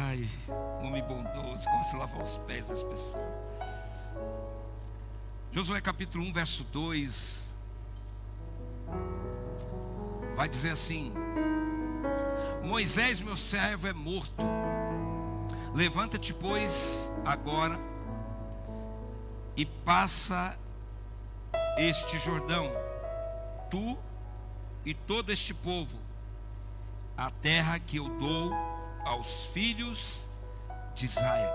Ai, homem bondoso, gosta de lavar os pés das pessoas. Josué capítulo 1, verso 2 vai dizer assim: Moisés, meu servo, é morto. Levanta-te, pois, agora e passa este Jordão, tu e todo este povo, a terra que eu dou aos filhos de Israel.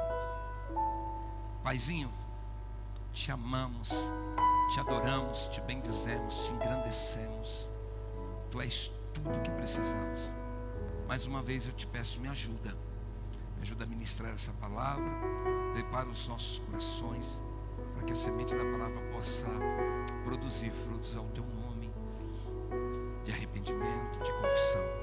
Paizinho, te amamos, te adoramos, te bendizemos, te engrandecemos. Tu és tudo que precisamos. Mais uma vez eu te peço, me ajuda a ministrar essa palavra. Prepara os nossos corações para que a semente da palavra possa produzir frutos ao teu nome, de arrependimento, de confissão.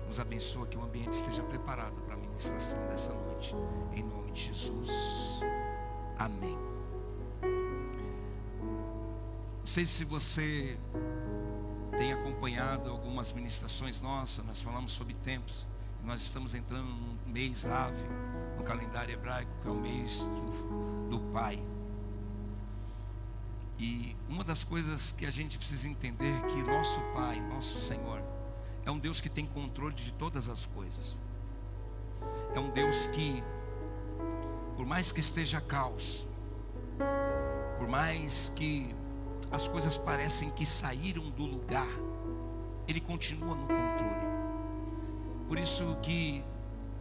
Nos abençoa, que o ambiente esteja preparado para a ministração dessa noite, em nome de Jesus, amém. Não sei se você tem acompanhado algumas ministrações nossas. Nós falamos sobre tempos, e nós estamos entrando no mês Ave, no calendário hebraico, que é o mês do Pai. E uma das coisas que a gente precisa entender é que nosso Pai, nosso Senhor, é um Deus que tem controle de todas as coisas. É um Deus que, por mais que esteja caos, por mais que as coisas parecem que saíram do lugar, Ele continua no controle. Por isso que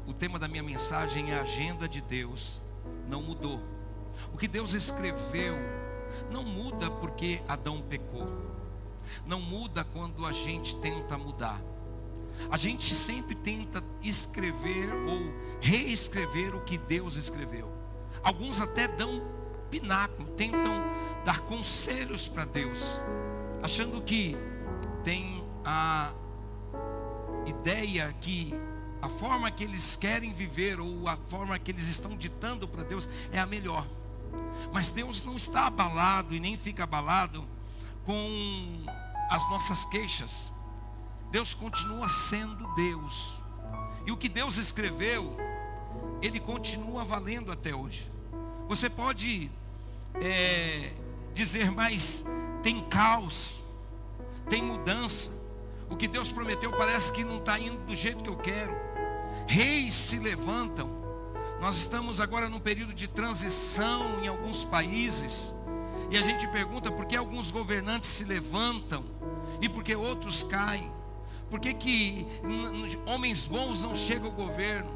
o tema da minha mensagem é a agenda de Deus não mudou. O que Deus escreveu não muda porque Adão pecou. Não muda quando a gente tenta mudar. A gente sempre tenta escrever ou reescrever o que Deus escreveu. Alguns até dão pináculo, tentam dar conselhos para Deus, achando que tem a ideia que a forma que eles querem viver ou a forma que eles estão ditando para Deus é a melhor. Mas Deus não está abalado e nem fica abalado com as nossas queixas. Deus continua sendo Deus, e o que Deus escreveu, Ele continua valendo até hoje. Você pode dizer, mas tem caos, tem mudança, o que Deus prometeu parece que não está indo do jeito que eu quero. Reis se levantam. Nós estamos agora num período de transição em alguns países, e a gente pergunta por que alguns governantes se levantam e por que outros caem. Por que homens bons não chegam ao governo?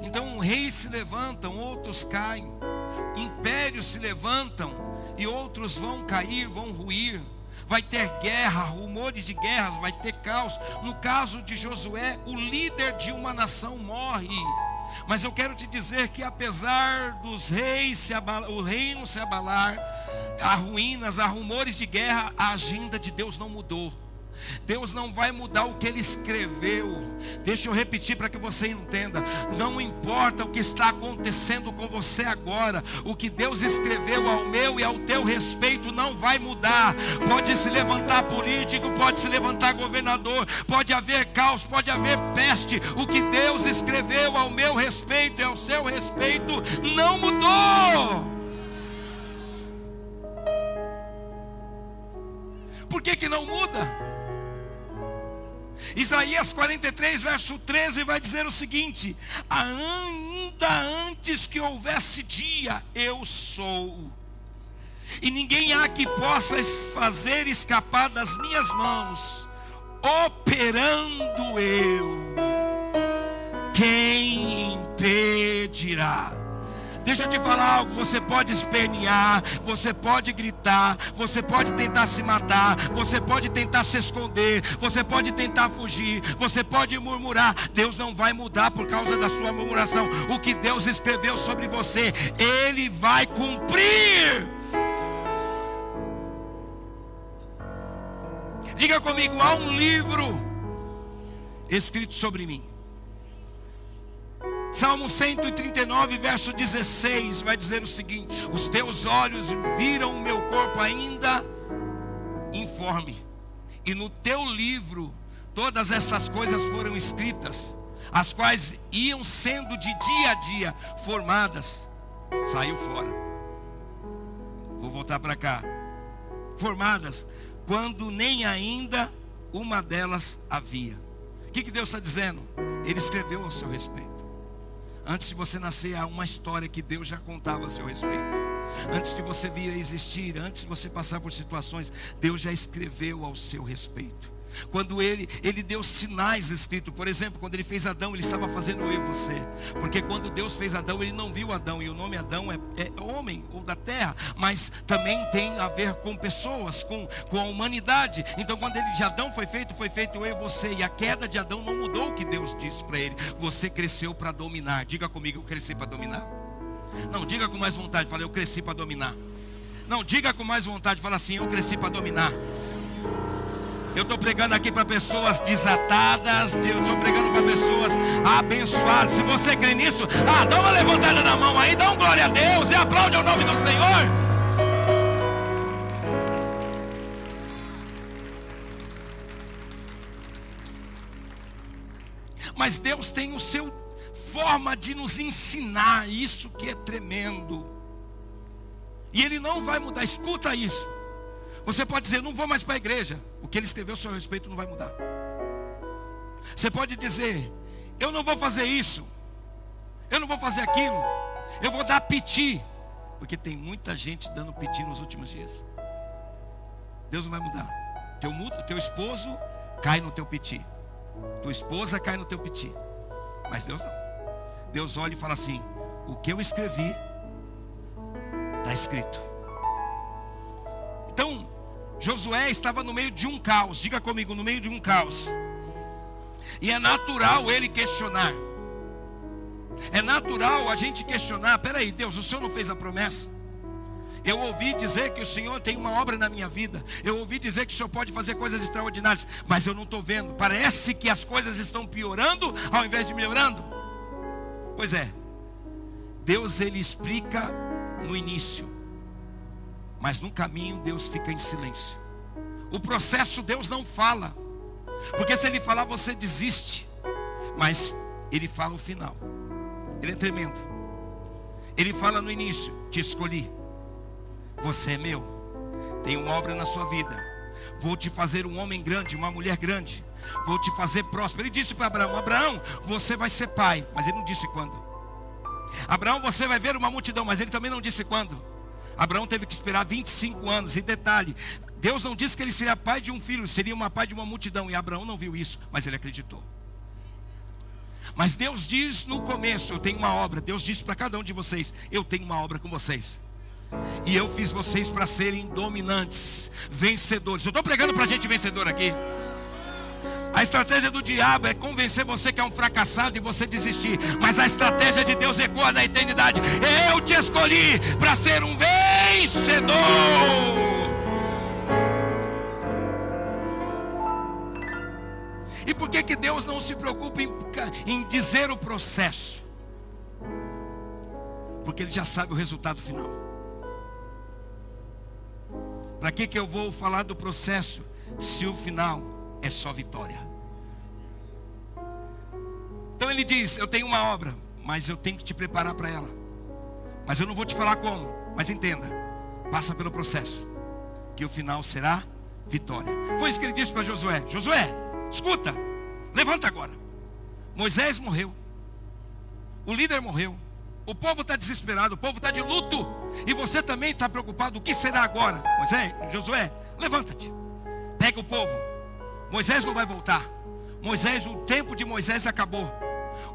Então reis se levantam, outros caem. Impérios se levantam e outros vão cair, vão ruir. Vai ter guerra, rumores de guerras, vai ter caos. No caso de Josué, o líder de uma nação morre. Mas eu quero te dizer que apesar dos reis o reino se abalar, há ruínas, há rumores de guerra, a agenda de Deus não mudou. Deus não vai mudar o que Ele escreveu. Deixa eu repetir para que você entenda. Não importa o que está acontecendo com você agora, o que Deus escreveu ao meu e ao teu respeito não vai mudar. Pode se levantar político, pode se levantar governador, pode haver caos, pode haver peste. O que Deus escreveu ao meu respeito e ao seu respeito não mudou. Por que não muda? Isaías 43, verso 13 vai dizer o seguinte: ainda antes que houvesse dia, eu sou, e ninguém há que possa fazer escapar das minhas mãos. Operando eu, quem impedirá? Deixa eu te falar algo. Você pode espernear, você pode gritar, você pode tentar se matar, você pode tentar se esconder, você pode tentar fugir, você pode murmurar. Deus não vai mudar por causa da sua murmuração. O que Deus escreveu sobre você, Ele vai cumprir. Diga comigo: há um livro escrito sobre mim. Salmo 139, verso 16 vai dizer o seguinte: os teus olhos viram o meu corpo ainda informe, e no teu livro todas estas coisas foram escritas, as quais iam sendo de dia a dia formadas, saiu fora. Vou voltar para cá. Formadas, quando nem ainda uma delas havia. O que Deus está dizendo? Ele escreveu ao seu respeito. Antes de você nascer, há uma história que Deus já contava a seu respeito. Antes de você vir a existir, antes de você passar por situações, Deus já escreveu ao seu respeito. Quando ele deu sinais escritos. Por exemplo, quando ele fez Adão, ele estava fazendo eu e você. Porque quando Deus fez Adão, ele não viu Adão. E o nome Adão é homem ou da terra, mas também tem a ver com pessoas, com a humanidade. Então quando de Adão foi feito eu e você. E a queda de Adão não mudou o que Deus disse para ele. Você cresceu para dominar. Diga comigo, eu cresci para dominar. Não, diga com mais vontade, fala, eu cresci para dominar. Não, diga com mais vontade, fala assim, eu cresci para dominar. Eu estou pregando aqui para pessoas desatadas. Eu estou pregando para pessoas abençoadas. Se você crê nisso, dá uma levantada na mão aí, dá um glória a Deus e aplaude o nome do Senhor. Mas Deus tem o seu forma de nos ensinar, isso que é tremendo. E Ele não vai mudar, escuta isso. Você pode dizer, não vou mais para a igreja. O que Ele escreveu a seu respeito não vai mudar. Você pode dizer, eu não vou fazer isso, eu não vou fazer aquilo, eu vou dar piti. Porque tem muita gente dando piti nos últimos dias. Deus não vai mudar. Teu esposo cai no teu piti, tua esposa cai no teu piti. Mas Deus não. Deus olha e fala assim, o que eu escrevi está escrito. Então Josué estava no meio de um caos. Diga comigo, no meio de um caos. E é natural ele questionar. É natural a gente questionar. Peraí, Deus, o Senhor não fez a promessa? Eu ouvi dizer que o Senhor tem uma obra na minha vida. Eu ouvi dizer que o Senhor pode fazer coisas extraordinárias. Mas eu não estou vendo. Parece que as coisas estão piorando ao invés de melhorando. Pois é. Deus, Ele explica no início. Mas no caminho Deus fica em silêncio. O processo Deus não fala. Porque se Ele falar você desiste. Mas Ele fala o final. Ele é tremendo. Ele fala no início, te escolhi. Você é meu. Tenho uma obra na sua vida. Vou te fazer um homem grande, uma mulher grande. Vou te fazer próspero. Ele disse para Abraão, Abraão, você vai ser pai. Mas ele não disse quando. Abraão, você vai ver uma multidão. Mas ele também não disse quando. Abraão teve que esperar 25 anos. E detalhe, Deus não disse que ele seria pai de um filho, seria pai de uma multidão. E Abraão não viu isso, mas ele acreditou. Mas Deus diz no começo, eu tenho uma obra. Deus disse para cada um de vocês, eu tenho uma obra com vocês. E eu fiz vocês para serem dominantes, vencedores. Eu estou pregando para gente vencedor aqui. A estratégia do diabo é convencer você que é um fracassado e você desistir. Mas a estratégia de Deus ecoa na eternidade. Eu te escolhi para ser um vencedor. E por que Deus não se preocupa em dizer o processo? Porque Ele já sabe o resultado final. Para que eu vou falar do processo se o final é só vitória? Então Ele diz, eu tenho uma obra, mas eu tenho que te preparar para ela. Mas eu não vou te falar como. Mas entenda, passa pelo processo, que o final será vitória. Foi isso que Ele disse para Josué. Josué, escuta, levanta agora. Moisés morreu, o líder morreu, o povo está desesperado, o povo está de luto. E você também está preocupado, o que será agora? Josué, levanta-te, pega o povo. Moisés não vai voltar. O tempo de Moisés acabou.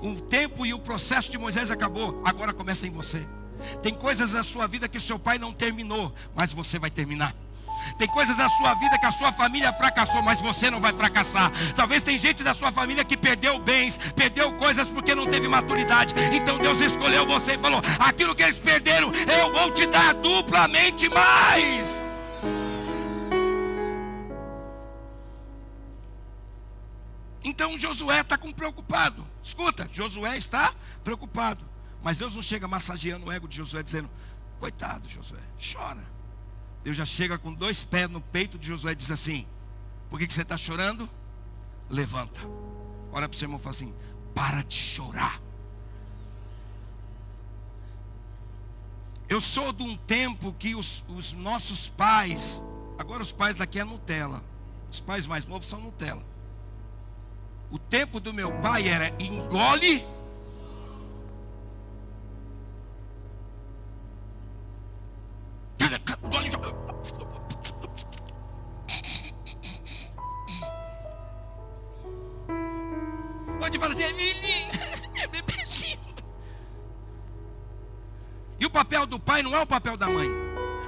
O tempo e o processo de Moisés acabou. Agora começa em você. Tem coisas na sua vida que o seu pai não terminou, mas você vai terminar. Tem coisas na sua vida que a sua família fracassou, mas você não vai fracassar. Talvez tem gente da sua família que perdeu bens, perdeu coisas porque não teve maturidade. Então Deus escolheu você e falou, aquilo que eles perderam, eu vou te dar duplamente mais. Então Josué está preocupado. Escuta, Josué está preocupado. Mas Deus não chega massageando o ego de Josué, dizendo, coitado Josué, chora. Deus já chega com 2 pés no peito de Josué e diz assim, por que você está chorando? Levanta. Olha para o seu irmão e fala assim, para de chorar. Eu sou de um tempo que os nossos pais, agora os pais daqui é Nutella, os pais mais novos são Nutella. O tempo do meu pai era engole, pode falar assim, é bebezinho. E o papel do pai não é o papel da mãe.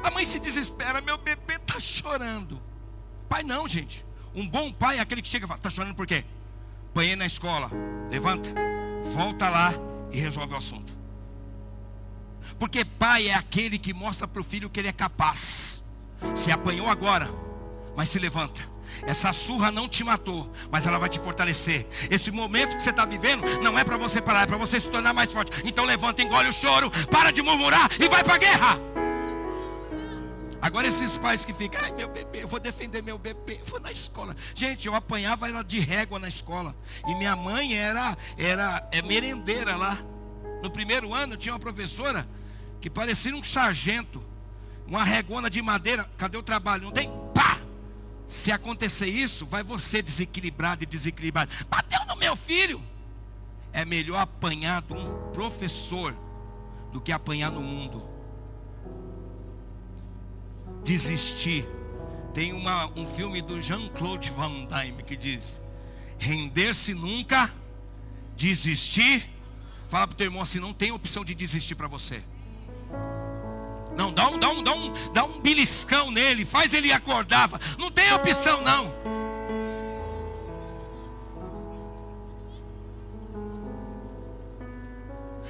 A mãe se desespera, meu bebê está chorando. Pai não, gente. Um bom pai é aquele que chega e fala, está chorando por quê? Apanhei na escola. Levanta, volta lá e resolve o assunto. Porque pai é aquele que mostra para o filho que ele é capaz. Você apanhou agora, mas se levanta. Essa surra não te matou, mas ela vai te fortalecer. Esse momento que você está vivendo não é para você parar, é para você se tornar mais forte. Então levanta, engole o choro, para de murmurar e vai para a guerra. Agora esses pais que ficam, ai meu bebê, eu vou defender meu bebê, eu vou na escola. Gente, eu apanhava ela de régua na escola. E minha mãe era merendeira lá. No primeiro ano tinha uma professora que parecia um sargento. Uma regona de madeira, cadê o trabalho? Não tem? Pá! Se acontecer isso, vai você desequilibrado e desequilibrado. Bateu no meu filho. É melhor apanhar de um professor do que apanhar no mundo. Desistir. Tem um filme do Jean-Claude Van Damme que diz: render-se nunca, desistir. Fala para o teu irmão assim, não tem opção de desistir para você. Não, dá um beliscão nele, faz ele acordar. Não tem opção não.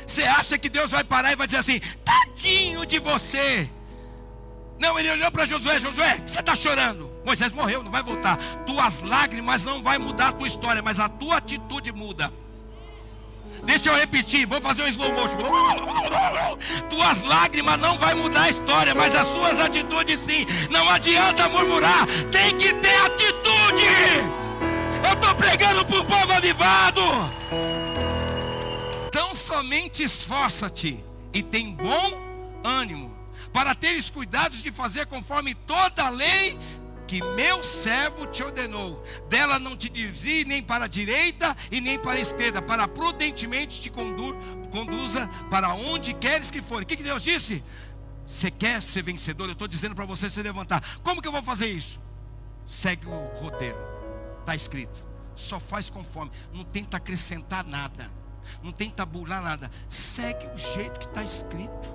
Você acha que Deus vai parar e vai dizer assim, tadinho de você? Não, ele olhou para Josué, Josué, você está chorando? Moisés morreu, não vai voltar. Tuas lágrimas não vai mudar a tua história, mas a tua atitude muda. Deixa eu repetir, vou fazer um slow motion. Tuas lágrimas não vai mudar a história, mas as suas atitudes sim. Não adianta murmurar, tem que ter atitude. Eu estou pregando para o povo avivado. Então somente esforça-te e tem bom ânimo, para teres cuidados de fazer conforme toda a lei que meu servo te ordenou. Dela não te desvie nem para a direita e nem para a esquerda, para prudentemente te conduza para onde queres que for. O que Deus disse? Você quer ser vencedor? Eu estou dizendo para você se levantar. Como que eu vou fazer isso? Segue o roteiro, está escrito. Só faz conforme, não tenta acrescentar nada, não tenta burlar nada. Segue o jeito que está escrito.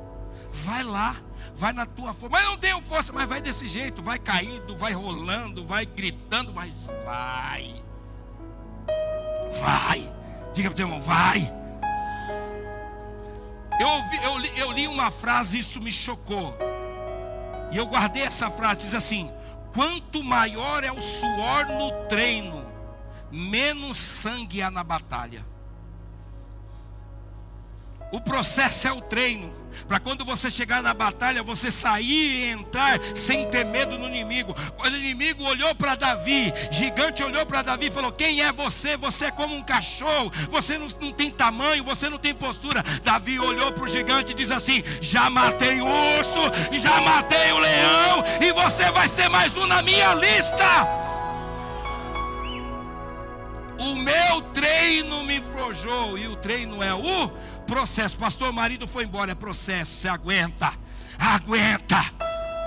Vai lá, vai na tua força. Mas eu não tenho força, mas vai desse jeito. Vai caindo, vai rolando, vai gritando, mas vai. Vai. Diga para o teu irmão, vai. Eu li uma frase, isso me chocou. E eu guardei essa frase, diz assim: quanto maior é o suor no treino, menos sangue há na batalha. O processo é o treino, para quando você chegar na batalha, você sair e entrar sem ter medo no inimigo. Quando o inimigo olhou para Davi, gigante olhou para Davi e falou: quem é você? Você é como um cachorro, você não tem tamanho, você não tem postura. Davi olhou para o gigante e diz assim: já matei o urso, já matei o leão, e você vai ser mais um na minha lista. O meu treino me forjou, e o treino é o processo. Pastor, o marido foi embora, é processo, você aguenta. Aguenta.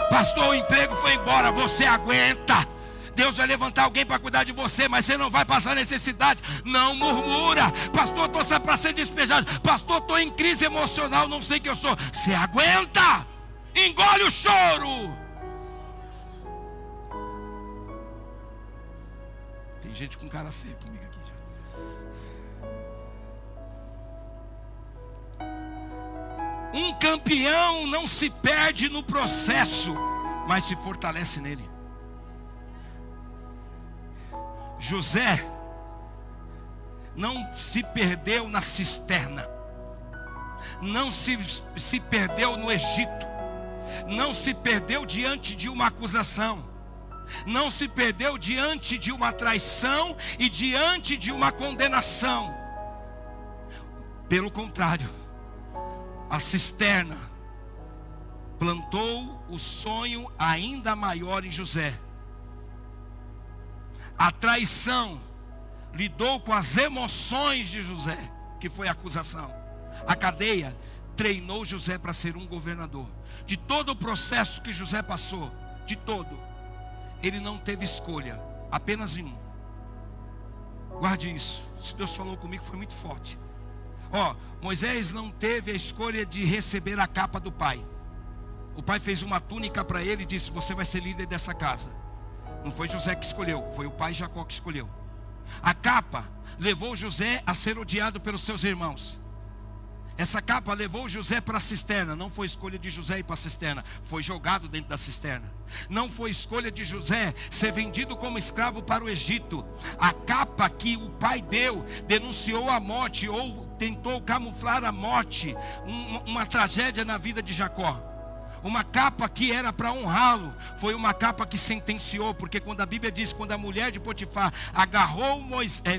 Pastor, o emprego foi embora, você aguenta. Deus vai levantar alguém para cuidar de você, mas você não vai passar necessidade. Não murmura. Pastor, estou para ser despejado. Pastor, estou em crise emocional, não sei o que eu sou. Você aguenta. Engole o choro. Tem gente com cara feia comigo aqui já. Um campeão não se perde no processo, mas se fortalece nele. José não se perdeu na cisterna, não se perdeu no Egito, não se perdeu diante de uma acusação, não se perdeu diante de uma traição e diante de uma condenação. Pelo contrário, a cisterna plantou o sonho ainda maior em José. A traição lidou com as emoções de José, que foi a acusação. A cadeia treinou José para ser um governador. De todo o processo que José passou, de todo, ele não teve escolha, apenas em um. Guarde isso. Se Deus falou comigo, foi muito forte. Moisés não teve a escolha de receber a capa do pai. O pai fez uma túnica para ele e disse: você vai ser líder dessa casa. Não foi José que escolheu, foi o pai Jacó que escolheu. A capa levou José a ser odiado pelos seus irmãos. Essa capa levou José para a cisterna. Não foi escolha de José ir para a cisterna, foi jogado dentro da cisterna. Não foi escolha de José ser vendido como escravo para o Egito. A capa que o pai deu denunciou a morte, ou tentou camuflar a morte, uma tragédia na vida de Jacó. Uma capa que era para honrá-lo, foi uma capa que sentenciou, porque quando a Bíblia diz, quando a mulher de Potifar agarrou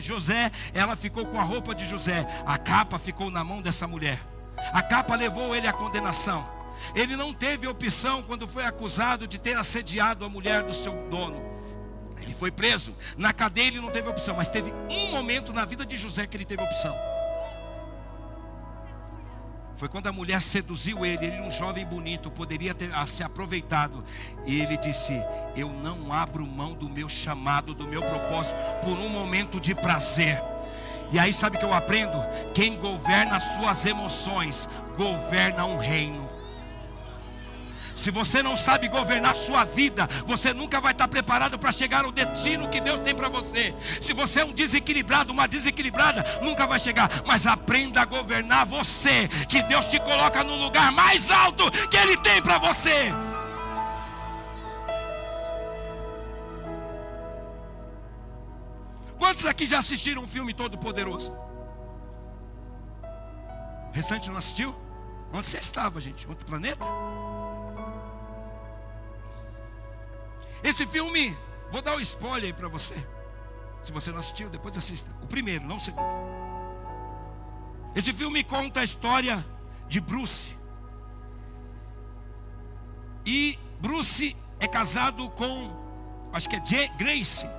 José, ela ficou com a roupa de José. A capa ficou na mão dessa mulher. A capa levou ele à condenação. Ele não teve opção quando foi acusado de ter assediado a mulher do seu dono. Ele foi preso, na cadeia ele não teve opção, mas teve um momento na vida de José que ele teve opção. Foi quando a mulher seduziu ele um jovem bonito, poderia ter se aproveitado. E ele disse: eu não abro mão do meu chamado, do meu propósito, por um momento de prazer. E aí sabe o que eu aprendo? Quem governa as suas emoções, governa um reino. Se você não sabe governar sua vida, você nunca vai estar preparado para chegar ao destino que Deus tem para você. Se você é um desequilibrado, uma desequilibrada, nunca vai chegar. Mas aprenda a governar você, que Deus te coloca no lugar mais alto que Ele tem para você. Quantos aqui já assistiram um filme Todo Poderoso? O restante não assistiu? Onde você estava, gente? Outro planeta? Esse filme, vou dar um spoiler aí para você. Se você não assistiu, depois assista. O primeiro, não o segundo. Esse filme conta a história de Bruce. E Bruce é casado com, acho que é Grace.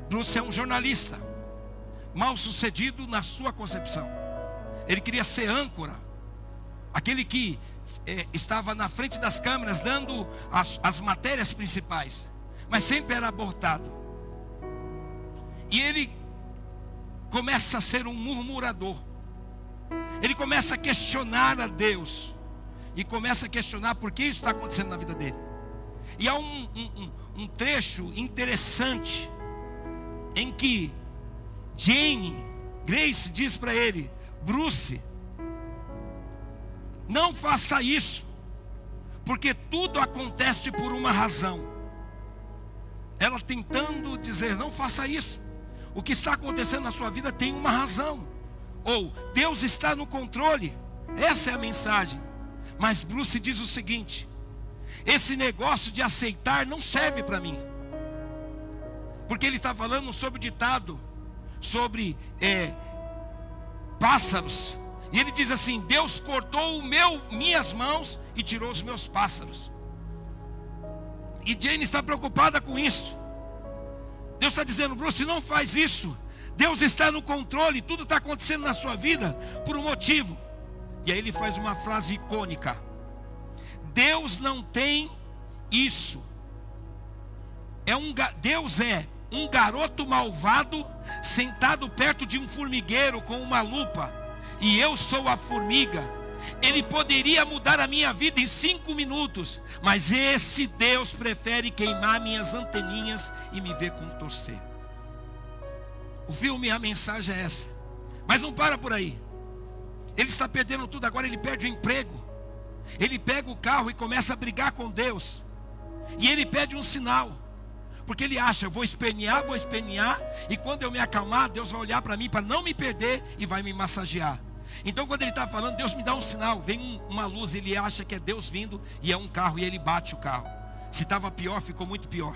Bruce é um jornalista, mal sucedido na sua concepção. Ele queria ser âncora, aquele que estava na frente das câmeras dando as matérias principais, mas sempre era abortado. E ele começa a ser um murmurador. Ele começa a questionar a Deus, e começa a questionar por que isso está acontecendo na vida dele. E há um trecho interessante em que Grace diz para ele: Bruce, não faça isso, porque tudo acontece por uma razão. Ela tentando dizer: não faça isso, o que está acontecendo na sua vida tem uma razão, ou Deus está no controle. Essa é a mensagem. Mas Bruce diz o seguinte: esse negócio de aceitar não serve para mim, porque ele está falando sobre o ditado, sobre pássaros. E ele diz assim: Deus cortou minhas mãos e tirou os meus pássaros. E Jane está preocupada com isso. Deus está dizendo: Bruce, não faz isso. Deus está no controle, tudo está acontecendo na sua vida por um motivo. E aí ele faz uma frase icônica: Deus não tem isso. Deus é um garoto malvado sentado perto de um formigueiro com uma lupa, e eu sou a formiga. Ele poderia mudar a minha vida em 5 minutos, mas esse Deus prefere queimar minhas anteninhas e me ver contorcer. O filme, a mensagem é essa. Mas não para por aí. Ele está perdendo tudo agora, ele perde o emprego. Ele pega o carro e começa a brigar com Deus. E ele pede um sinal, porque ele acha: eu vou espernear, e quando eu me acalmar, Deus vai olhar para mim para não me perder e vai me massagear. Então quando ele está falando: Deus me dá um sinal, vem uma luz, ele acha que é Deus vindo, e é um carro, e ele bate o carro. Se estava pior, ficou muito pior.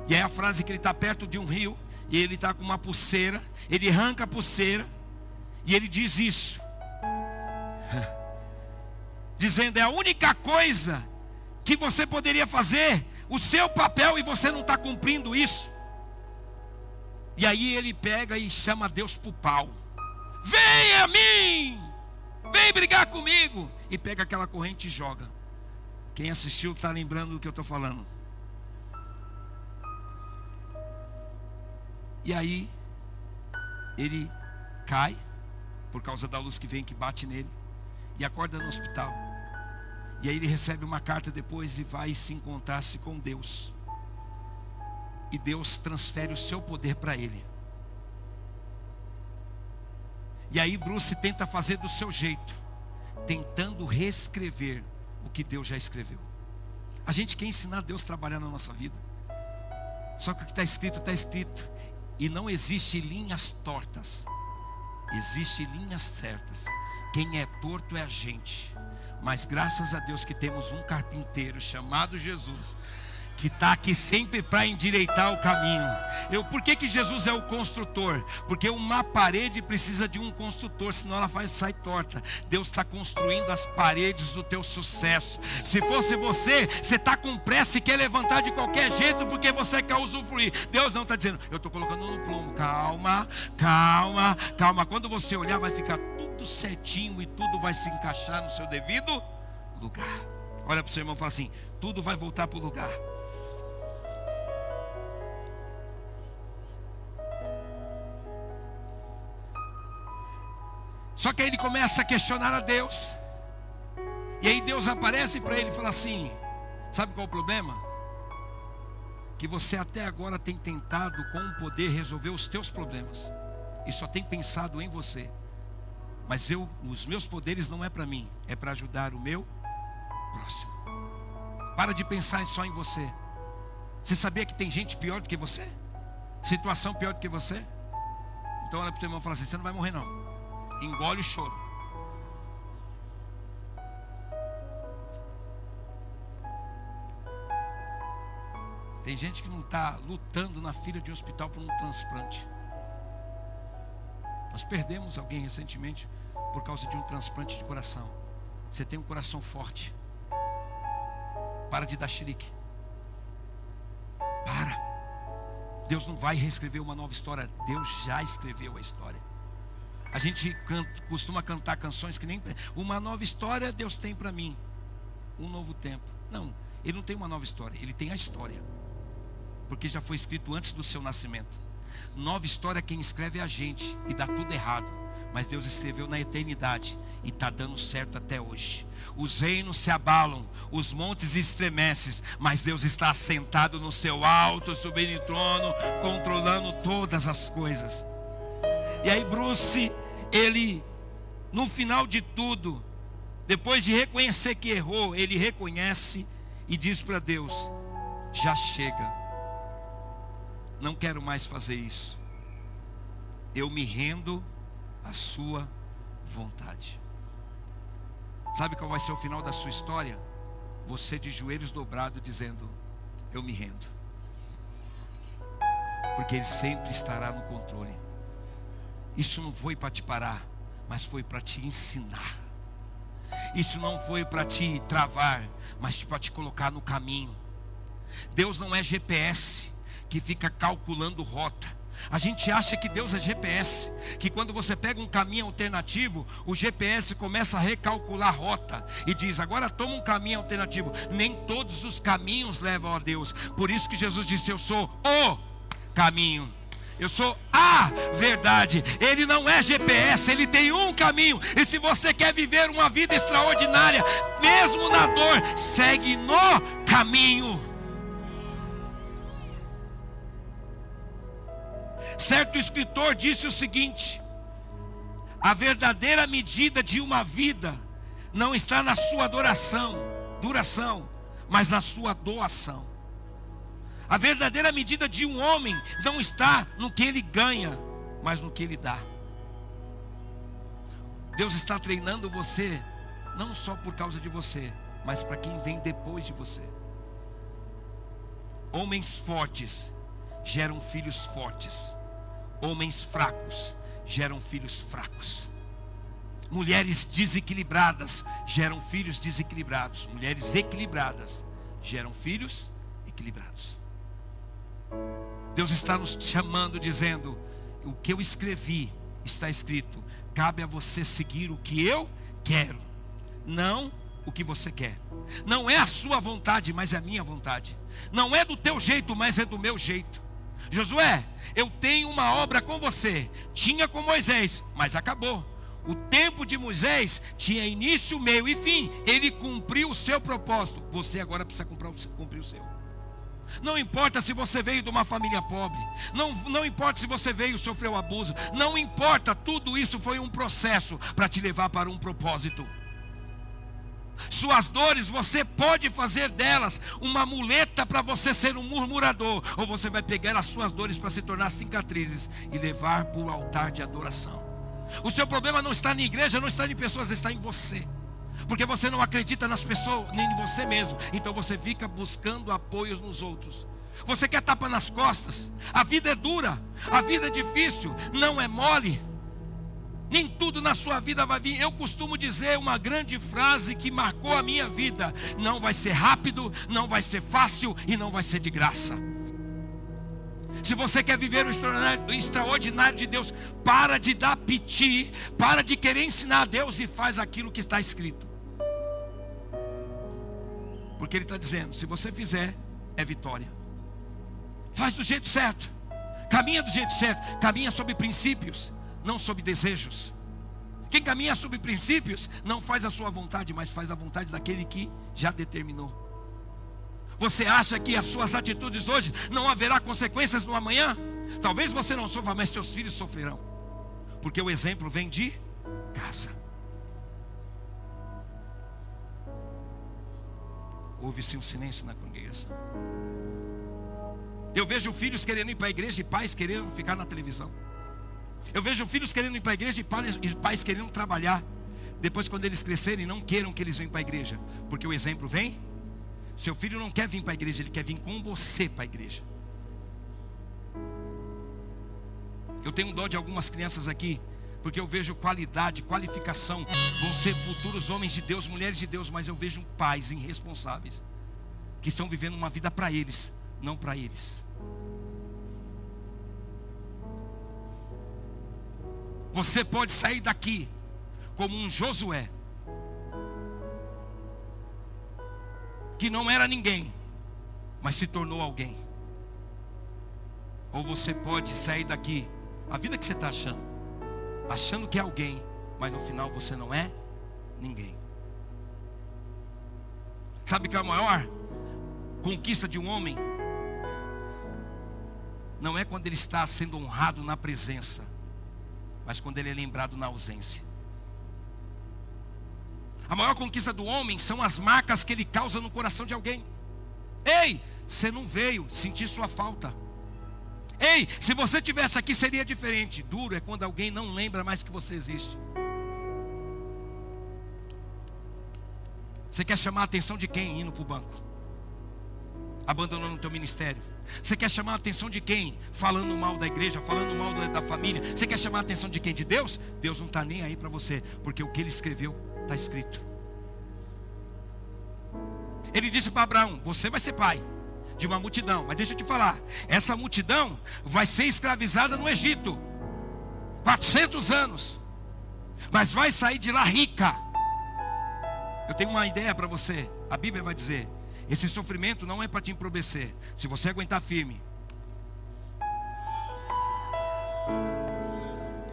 E aí a frase que ele está perto de um rio, e ele está com uma pulseira, ele arranca a pulseira, E ele diz isso, dizendo: é a única coisa que você poderia fazer, o seu papel, e você não está cumprindo isso. E aí ele pega e chama Deus para o pau: vem a mim, vem brigar comigo. E pega aquela corrente e joga. Quem assistiu está lembrando do que eu estou falando. E aí ele cai, por causa da luz que vem, que bate nele, e acorda no hospital. E aí ele recebe uma carta depois e vai se encontrar-se com Deus. E Deus transfere o seu poder para ele. E aí Bruce tenta fazer do seu jeito, tentando reescrever o que Deus já escreveu. A gente quer ensinar Deus a trabalhar na nossa vida. Só que o que está escrito, está escrito. E não existe linhas tortas, existe linhas certas. Quem é torto é a gente. Mas graças a Deus que temos um carpinteiro chamado Jesus, que está aqui sempre para endireitar o caminho. Por que Jesus é o construtor? Porque uma parede precisa de um construtor, senão ela sai torta. Deus está construindo as paredes do teu sucesso. Se fosse você está com pressa e quer levantar de qualquer jeito, porque você quer usufruir. Deus não está dizendo: eu estou colocando no plumo. Calma, calma, calma. Quando você olhar, vai ficar tudo certinho e tudo vai se encaixar no seu devido lugar. Olha para o seu irmão e fala assim: tudo vai voltar para o lugar. Só que aí ele começa a questionar a Deus. E aí Deus aparece para ele e fala assim: sabe qual é o problema? Que você até agora tem tentado com o poder resolver os teus problemas, e só tem pensado em você. Mas os meus poderes não é para mim, é para ajudar o meu próximo. Para de pensar só em você. Você sabia que tem gente pior do que você? Situação pior do que você? Então olha para o teu irmão e fala assim: você não vai morrer não. Engole o choro. Tem gente que não está lutando na fila de um hospital por um transplante. Nós perdemos alguém recentemente por causa de um transplante de coração. Você tem um coração forte. Para de dar chilique. Para. Deus não vai reescrever uma nova história. Deus já escreveu a história. A gente costuma cantar canções que nem... Uma nova história Deus tem para mim. Um novo tempo. Não, Ele não tem uma nova história. Ele tem a história. Porque já foi escrito antes do seu nascimento. Nova história quem escreve é a gente. E dá tudo errado. Mas Deus escreveu na eternidade. E está dando certo até hoje. Os reinos se abalam. Os montes estremecem. Mas Deus está assentado no seu alto, subindo em trono, controlando todas as coisas. E aí Bruce, ele, no final de tudo, depois de reconhecer que errou, ele reconhece e diz para Deus: já chega, não quero mais fazer isso, eu me rendo à sua vontade. Sabe qual vai ser o final da sua história? Você de joelhos dobrados dizendo: eu me rendo, porque Ele sempre estará no controle. Isso não foi para te parar, mas foi para te ensinar. Isso não foi para te travar, mas para te colocar no caminho. Deus não é GPS que fica calculando rota. A gente acha que Deus é GPS, que quando você pega um caminho alternativo, o GPS começa a recalcular a rota e diz: agora toma um caminho alternativo. Nem todos os caminhos levam a Deus. Por isso que Jesus disse: eu sou o caminho, eu sou a verdade. Ele não é GPS, Ele tem um caminho. E se você quer viver uma vida extraordinária, mesmo na dor, segue no caminho. Certo escritor disse o seguinte: a medida de uma vida não está na sua duração, mas na sua doação. A verdadeira medida de um homem não está no que ele ganha, mas no que ele dá. Deus está treinando você, não só por causa de você, mas para quem vem depois de você. Homens fortes geram filhos fortes. Homens fracos geram filhos fracos. Mulheres desequilibradas geram filhos desequilibrados. Mulheres equilibradas geram filhos equilibrados. Deus está nos chamando, dizendo: o que eu escrevi está escrito. Cabe a você seguir o que eu quero, não o que você quer. Não é a sua vontade, mas é a minha vontade. Não é do teu jeito, mas é do meu jeito. Josué, eu tenho uma obra com você. Tinha com Moisés, mas acabou. O tempo de Moisés tinha início, meio e fim. Ele cumpriu o seu propósito. Você agora precisa cumprir o seu. Não importa se você veio de uma família pobre. Não importa se você veio e sofreu abuso. Não importa, tudo isso foi um processo para te levar para um propósito. Suas dores, você pode fazer delas uma muleta para você ser um murmurador, ou você vai pegar as suas dores para se tornar cicatrizes e levar para o altar de adoração. O seu problema não está na igreja, não está em pessoas, está em você. Porque você não acredita nas pessoas, nem em você mesmo. Então você fica buscando apoios nos outros. Você quer tapa nas costas. A vida é dura, a vida é difícil, não é mole. Nem tudo na sua vida vai vir. Eu costumo dizer uma grande frase que marcou a minha vida: não vai ser rápido, não vai ser fácil e não vai ser de graça. Se você quer viver o extraordinário de Deus, para de dar piti, para de querer ensinar a Deus e faz aquilo que está escrito. Porque Ele está dizendo: se você fizer, é vitória. Faz do jeito certo, caminha do jeito certo, caminha sobre princípios, não sobre desejos. Quem caminha sobre princípios não faz a sua vontade, mas faz a vontade daquele que já determinou. Você acha que as suas atitudes hoje não haverá consequências no amanhã? Talvez você não sofra, mas seus filhos sofrerão. Porque o exemplo vem de casa. Houve-se um silêncio na congregação. Eu vejo filhos querendo ir para a igreja e pais querendo ficar na televisão. Eu vejo filhos querendo ir para a igreja e pais querendo trabalhar. Depois, quando eles crescerem, não queiram que eles venham para a igreja, porque o exemplo vem. Seu filho não quer vir para a igreja, ele quer vir com você para a igreja. Eu tenho dó de algumas crianças aqui, porque eu vejo qualidade, qualificação. Vão ser futuros homens de Deus, mulheres de Deus, mas eu vejo pais irresponsáveis que estão vivendo uma vida para eles, não para eles. Você pode sair daqui como um Josué, que não era ninguém, mas se tornou alguém. Ou você pode sair daqui, a vida que você está achando que é alguém, mas no final você não é ninguém. Sabe que a maior conquista de um homem não é quando ele está sendo honrado na presença, mas quando ele é lembrado na ausência. A maior conquista do homem são as marcas que ele causa no coração de alguém. Ei, você não veio, senti sua falta. Ei, se você tivesse aqui seria diferente. Duro é quando alguém não lembra mais que você existe. Você quer chamar a atenção de quem indo para o banco? Abandonando o teu ministério? Você quer chamar a atenção de quem? Falando mal da igreja, falando mal da família. Você quer chamar a atenção de quem? De Deus? Deus não está nem aí para você, porque o que Ele escreveu está escrito. Ele disse para Abraão: você vai ser pai de uma multidão. Mas deixa eu te falar, essa multidão vai ser escravizada no Egito 400 anos, mas vai sair de lá rica. Eu tenho uma ideia para você. A Bíblia vai dizer: esse sofrimento não é para te empobrecer. Se você aguentar firme.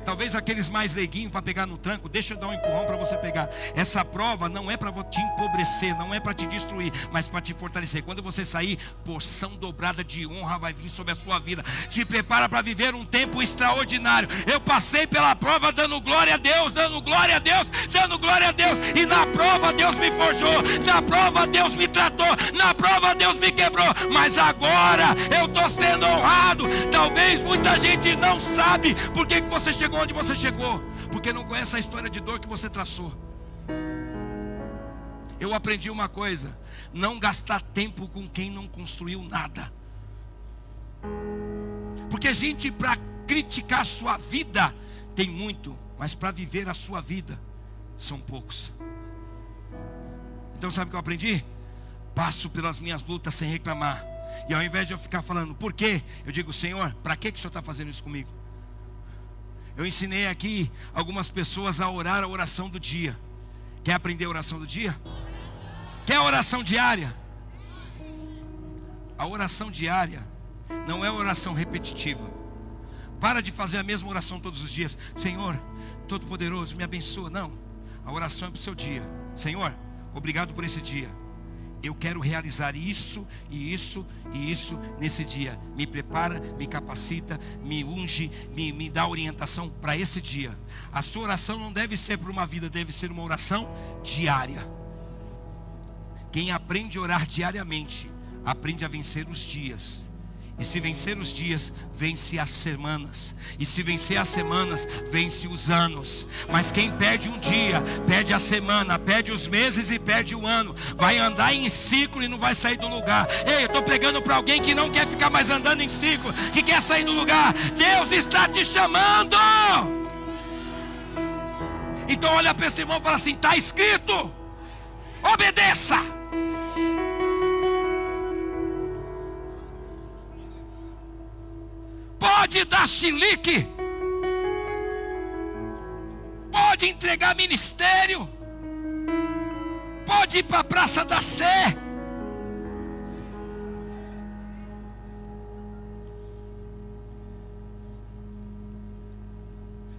Talvez aqueles mais leiguinhos para pegar no tranco, deixa eu dar um empurrão para você pegar. Essa prova não é para te empobrecer, não é para te destruir, mas para te fortalecer. Quando você sair, porção dobrada de honra vai vir sobre a sua vida. Te prepara para viver um tempo extraordinário. Eu passei pela prova dando glória a Deus, dando glória a Deus, dando glória a Deus. E na prova Deus me forjou, na prova Deus me tratou, na prova Deus me quebrou. Mas agora eu estou sendo honrado. Talvez muita gente não sabe por que você chegou onde você chegou, porque não conhece a história de dor que você traçou. Eu aprendi uma coisa: não gastar tempo com quem não construiu nada. Porque gente para criticar a sua vida tem muito, mas para viver a sua vida são poucos. Então sabe o que eu aprendi? Passo pelas minhas lutas sem reclamar. E ao invés de eu ficar falando, por quê? Eu digo, Senhor, para que o Senhor está fazendo isso comigo? Eu ensinei aqui algumas pessoas a orar a oração do dia. Quer aprender a oração do dia? Quer a oração diária? A oração diária não é oração repetitiva. Para de fazer a mesma oração todos os dias. Senhor, Todo-Poderoso, me abençoa. Não, a oração é para o seu dia. Senhor, obrigado por esse dia. Eu quero realizar isso e isso e isso nesse dia. Me prepara, me capacita, me unge, me dá orientação para esse dia. A sua oração não deve ser para uma vida, deve ser uma oração diária. Quem aprende a orar diariamente, aprende a vencer os dias. E se vencer os dias, vence as semanas. E se vencer as semanas, vence os anos. Mas quem perde um dia, perde a semana, perde os meses e perde o ano. Vai andar em ciclo e não vai sair do lugar. Ei, eu estou pregando para alguém que não quer ficar mais andando em ciclo, que quer sair do lugar. Deus está te chamando. Então olha para esse irmão e fala assim, está escrito, obedeça. Pode dar chilique, pode entregar ministério, pode ir para a Praça da Sé.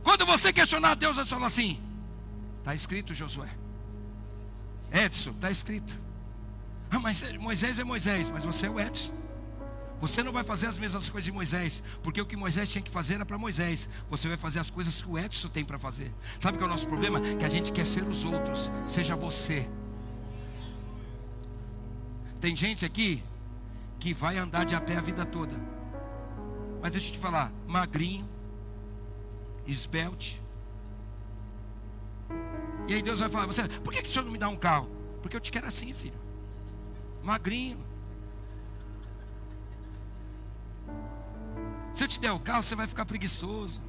Quando você questionar Deus, ele fala assim, está escrito, Josué. Edson, está escrito. Ah, mas Moisés é Moisés, mas você é o Edson. Você não vai fazer as mesmas coisas de Moisés, porque o que Moisés tinha que fazer era para Moisés. Você vai fazer as coisas que o Edson tem para fazer. Sabe qual é o nosso problema? Que a gente quer ser os outros. Seja você. Tem gente aqui que vai andar de a pé a vida toda. Mas deixa eu te falar, magrinho, esbelte. E aí Deus vai falar, você, por que o Senhor não me dá um carro? Porque eu te quero assim, filho. Magrinho. Se eu te der o carro, você vai ficar preguiçoso.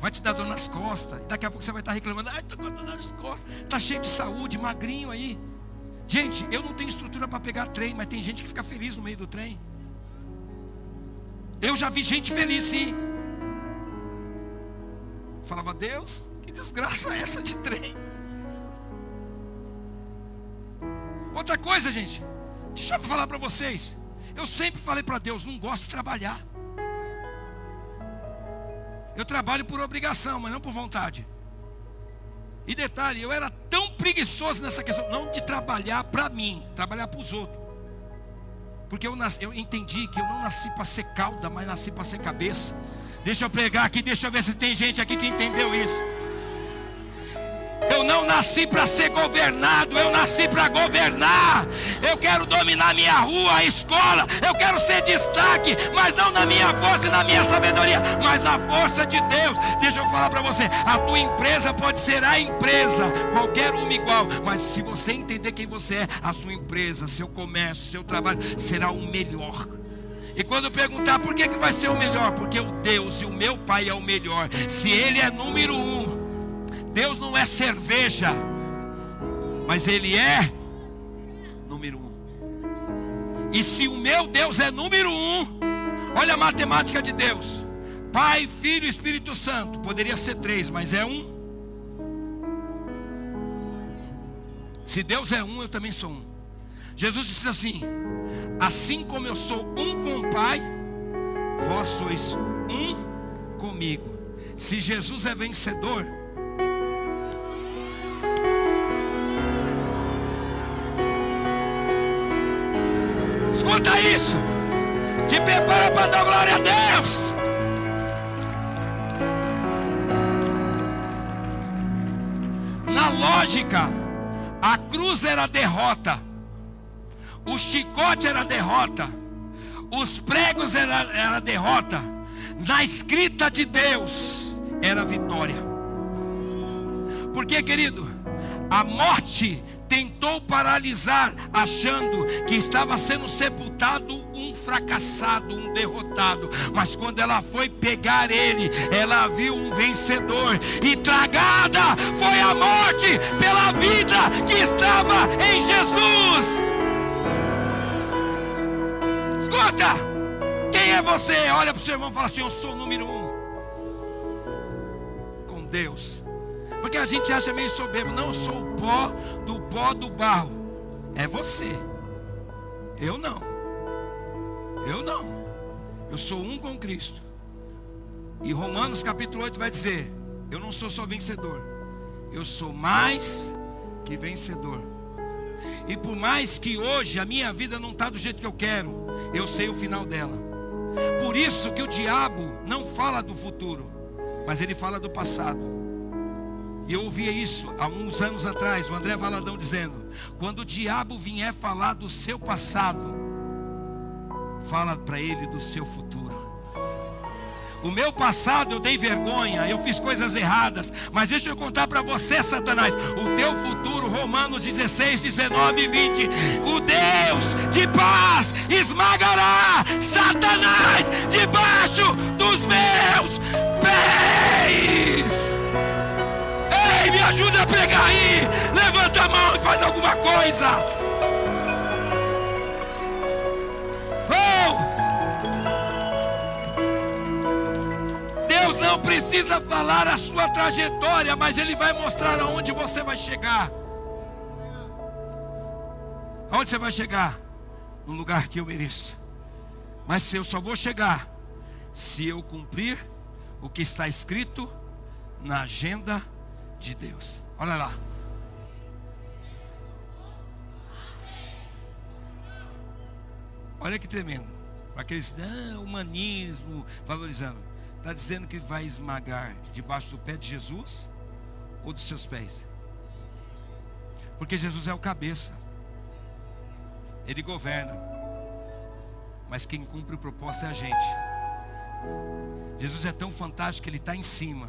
Vai te dar dor nas costas. E daqui a pouco você vai estar reclamando. Ai, estou com dor nas costas. Está cheio de saúde, magrinho aí. Gente, eu não tenho estrutura para pegar trem, mas tem gente que fica feliz no meio do trem. Eu já vi gente feliz, sim. Falava, Deus, que desgraça é essa de trem? Outra coisa, gente. Deixa eu falar para vocês. Eu sempre falei para Deus, não gosto de trabalhar. Eu trabalho por obrigação, mas não por vontade. E detalhe, eu era tão preguiçoso nessa questão, não de trabalhar para mim, trabalhar para os outros. Porque eu entendi que eu não nasci para ser cauda, mas nasci para ser cabeça. Deixa eu pregar aqui, deixa eu ver se tem gente aqui que entendeu isso. Eu não nasci para ser governado, eu nasci para governar. Eu quero dominar minha rua, a escola. Eu quero ser destaque, mas não na minha força e na minha sabedoria, mas na força de Deus. Deixa eu falar para você, a tua empresa pode ser a empresa, qualquer uma igual, mas se você entender quem você é, a sua empresa, seu comércio, seu trabalho será o melhor. E quando perguntar por que vai ser o melhor, porque o Deus e o meu Pai é o melhor. Se Ele é número 1, Deus não é cerveja, mas Ele é número 1. E se o meu Deus é número 1, olha a matemática de Deus: Pai, Filho e Espírito Santo. Poderia ser 3, mas é 1. Se Deus é 1, eu também sou 1. Jesus disse assim: assim como eu sou um com o Pai, vós sois um comigo. Se Jesus é vencedor, escuta isso, te prepara para dar glória a Deus. Na lógica, a cruz era derrota, o chicote era derrota, os pregos era derrota. Na escrita de Deus era vitória. Porque, querido, a morte tentou paralisar, achando que estava sendo sepultado um fracassado, um derrotado. Mas quando ela foi pegar ele, ela viu um vencedor, e tragada foi a morte pela vida que estava em Jesus. Escuta, quem é você? Olha para o seu irmão e fala assim: eu sou o número 1 com Deus. Porque a gente acha meio soberbo. Não, eu sou o pó do barro. É você. Eu não. Eu sou um com Cristo. E Romanos capítulo 8 vai dizer: eu não sou só vencedor, eu sou mais que vencedor. E por mais que hoje a minha vida não está do jeito que eu quero, eu sei o final dela. Por isso que o diabo não fala do futuro, mas ele fala do passado. E eu ouvia isso há uns anos atrás, o André Valadão dizendo: quando o diabo vier falar do seu passado, fala para ele do seu futuro. O meu passado eu dei vergonha, eu fiz coisas erradas, mas deixa eu contar para você, Satanás, o teu futuro. Romanos 16, 19 e 20: o Deus de paz esmagará Satanás debaixo dos meus pés. Ei, me ajuda a pregar aí. Levanta a mão e faz alguma coisa. Deus não precisa falar a sua trajetória, mas Ele vai mostrar aonde você vai chegar. Aonde você vai chegar? No lugar que eu mereço. Mas eu só vou chegar se eu cumprir o que está escrito na agenda de Deus. Olha lá. Olha que tremendo. Para aqueles humanismo, valorizando. Está dizendo que vai esmagar debaixo do pé de Jesus ou dos seus pés? Porque Jesus é o cabeça. Ele governa. Mas quem cumpre o propósito é a gente. Jesus é tão fantástico que Ele está em cima,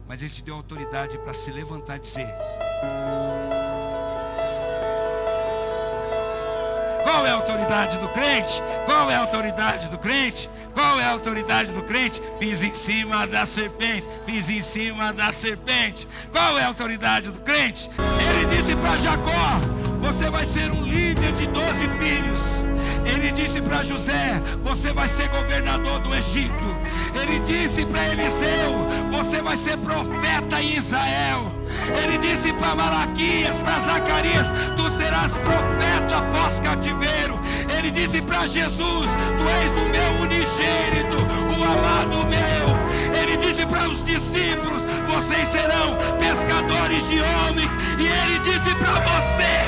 mas Ele te deu autoridade para se levantar e dizer: qual é a autoridade do crente? Qual é a autoridade do crente? Qual é a autoridade do crente? Pisa em cima da serpente. Pisa em cima da serpente. Qual é a autoridade do crente? Ele disse para Jacó: você vai ser um líder de 12 filhos. Ele disse para José: você vai ser governador do Egito. Ele disse para Eliseu: você vai ser profeta em Israel. Ele disse para Malaquias, para Zacarias: tu serás profeta após cativeiro. Ele disse para Jesus: tu és o meu unigênito, o amado meu. Ele disse para os discípulos: vocês serão pescadores de homens. E Ele disse para você: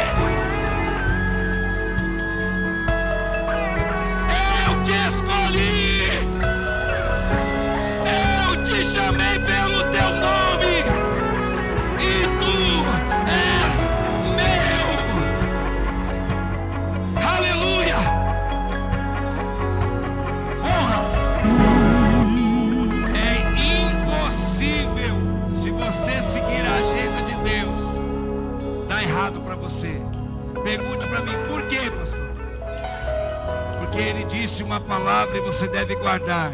eu te escolhi, eu te chamei pelo teu nome, e tu és meu. Aleluia. Honra. É impossível, se você seguir a agenda de Deus, dar errado para você. Pergunte para mim: por quê, pastor? Porque Ele disse uma palavra e você deve guardar: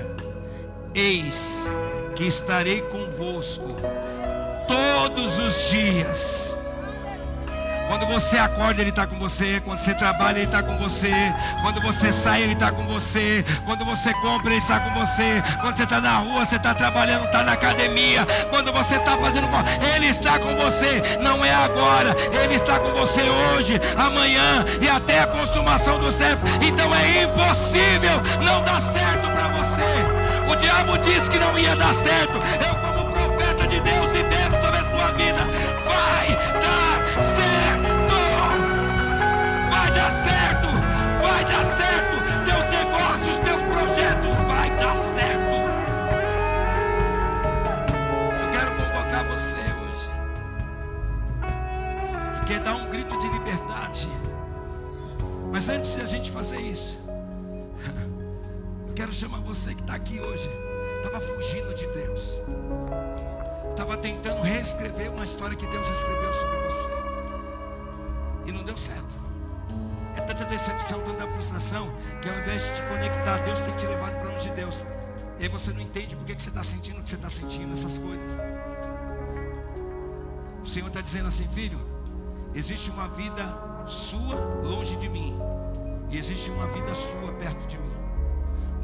eis que estarei convosco todos os dias. Quando você acorda, Ele está com você. Quando você trabalha, Ele está com você. Quando você sai, Ele está com você. Quando você compra, Ele está com você. Quando você está na rua, você está trabalhando, está na academia. Quando você está fazendo, Ele está com você. Não é agora, Ele está com você hoje, amanhã e até a consumação do século. Então é impossível não dar certo para você. O diabo disse que não ia dar certo. Eu, como profeta de Deus, libero sobre a sua vida: vai dar certo. Vai dar certo. Vai dar certo. Teus negócios, teus projetos, vai dar certo. Eu quero convocar você hoje, que quer dar um grito de liberdade. Mas antes de a gente fazer isso, eu quero chamar você que está aqui hoje, estava fugindo de Deus, estava tentando reescrever uma história que Deus escreveu sobre você. e não deu certo. É tanta decepção, tanta frustração, que ao invés de te conectar, Deus tem te levado para longe de Deus. E aí você não entende por que você está sentindo o que você está sentindo, essas coisas. O Senhor está dizendo assim: filho, existe uma vida sua longe de mim, e existe uma vida sua perto de mim.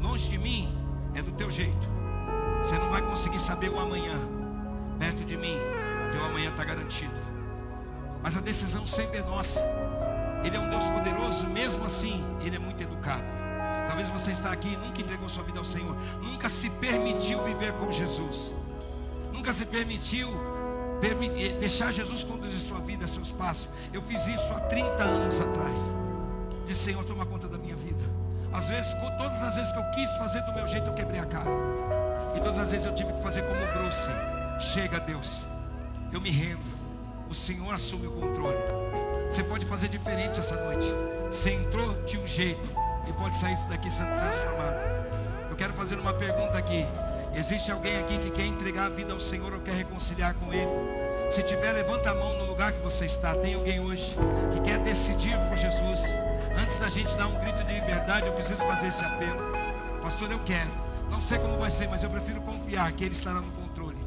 Longe de mim é do teu jeito, você não vai conseguir saber o amanhã. Perto de mim, teu amanhã está garantido. Mas a decisão sempre é nossa. Ele é um Deus poderoso, mesmo assim Ele é muito educado. Talvez você está aqui e nunca entregou sua vida ao Senhor, nunca se permitiu viver com Jesus, nunca se permitiu deixar Jesus conduzir sua vida, seus passos. Eu fiz isso há 30 anos atrás. Disse: Senhor, toma conta da minha vida. Às vezes, todas as vezes que eu quis fazer do meu jeito, eu quebrei a cara. E todas as vezes eu tive que fazer como Bruce: chega, Deus, eu me rendo, o Senhor assume o controle. Você pode fazer diferente essa noite. Você entrou de um jeito e pode sair daqui sendo transformado. Eu quero fazer uma pergunta aqui. Existe alguém aqui que quer entregar a vida ao Senhor ou quer reconciliar com Ele? Se tiver, levanta a mão no lugar que você está. Tem alguém hoje que quer decidir por Jesus? Antes da gente dar um grito de liberdade, eu preciso fazer esse apelo. Pastor, eu quero. Não sei como vai ser, mas eu prefiro confiar que Ele estará no controle.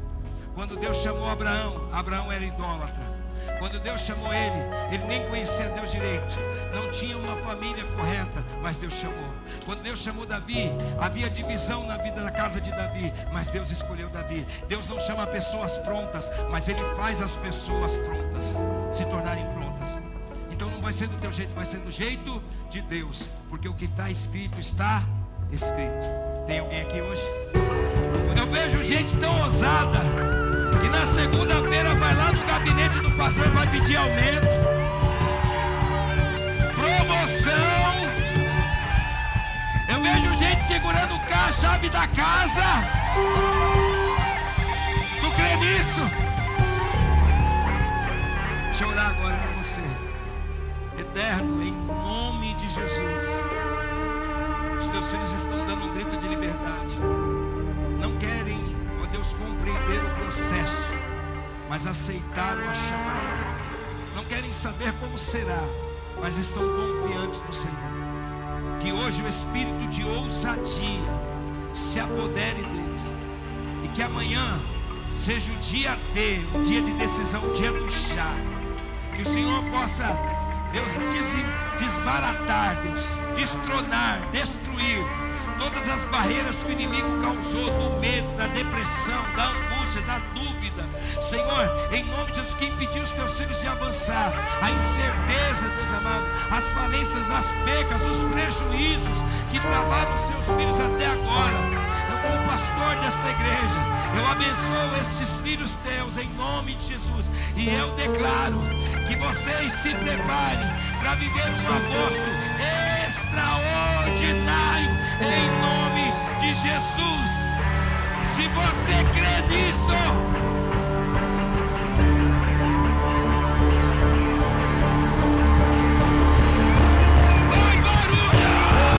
Quando Deus chamou Abraão, Abraão era idólatra. Quando Deus chamou ele nem conhecia Deus direito, não tinha uma família correta, mas Deus chamou. Quando Deus chamou Davi, havia divisão na vida da casa de Davi, mas Deus escolheu Davi. Deus não chama pessoas prontas, mas Ele faz as pessoas prontas se tornarem prontas. Então não vai ser do teu jeito, vai ser do jeito de Deus, porque o que está escrito, está escrito. Tem alguém aqui hoje? Quando eu vejo gente tão ousada, que na segunda-feira vai lá no gabinete do patrão, vai pedir aumento, promoção. Eu vejo gente segurando a chave da casa. Tu crê nisso? Deixa eu orar agora por você. Eterno, em nome de Jesus, os teus filhos estão dando um grito de liberdade. Não querem, ó Deus, compreender o processo, mas aceitaram a chamada. Não querem saber como será, mas estão confiantes no Senhor. Que hoje o espírito de ousadia se apodere deles, e que amanhã seja o dia D, o dia de decisão, o dia do chá. Que o Senhor possa, Deus, desbaratar, Deus, destronar, destruir todas as barreiras que o inimigo causou, do medo, da depressão, da angústia, da dúvida. Senhor, em nome de Jesus, que impediu os teus filhos de avançar, a incerteza, Deus amado, as falências, as pecas, os prejuízos que travaram os seus filhos até agora. Como pastor desta igreja, eu abençoo estes filhos teus em nome de Jesus, e eu declaro que vocês se preparem para viver um agosto extraordinário em nome de Jesus. Se você crê nisso,